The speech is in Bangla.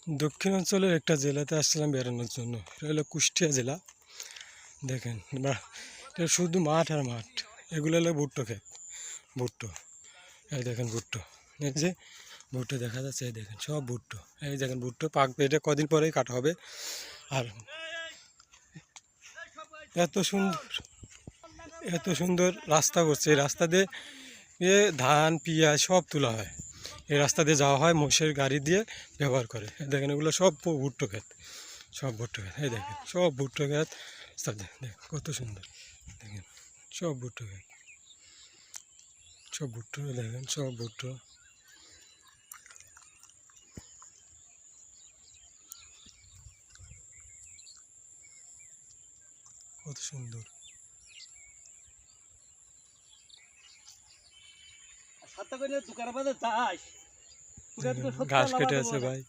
দক্ষিণাঞ্চলের একটা জেলাতে আসছিলাম বেড়ানোর জন্য। এটা হলো কুষ্টিয়া জেলা। দেখেন এটা শুধু মাঠ আর মাঠ। এগুলো হলো ভুট্টো ক্ষেত, ভুট্টো। এই দেখেন ভুট্টো, এই যে ভুট্টো দেখা যাচ্ছে, এই দেখেন সব ভুট্টো। এই দেখেন ভুট্টো পাকবে, এটা কদিন পরেই কাটা হবে। আর এত সুন্দর, এত সুন্দর রাস্তা করছে, এই রাস্তা দিয়ে ধান পেঁয়াজ সব তোলা হয়। এই রাস্তা দিয়ে যাওয়া হয়, মোষের গাড়ি দিয়ে ব্যবহার করে। দেখেন এগুলো সব ভুট্টো ক্ষেত, সব ভুট্টো ক্ষেত। এই দেখেন সব ভুট্টো ক্ষেত। দেখেন কত সুন্দর, দেখেন সব ভুট্টো ক্ষেত, সব ভুট্টো। দেখেন সব ভুট্টো। কত সুন্দর। ঘাস কেটে আছে ভাই।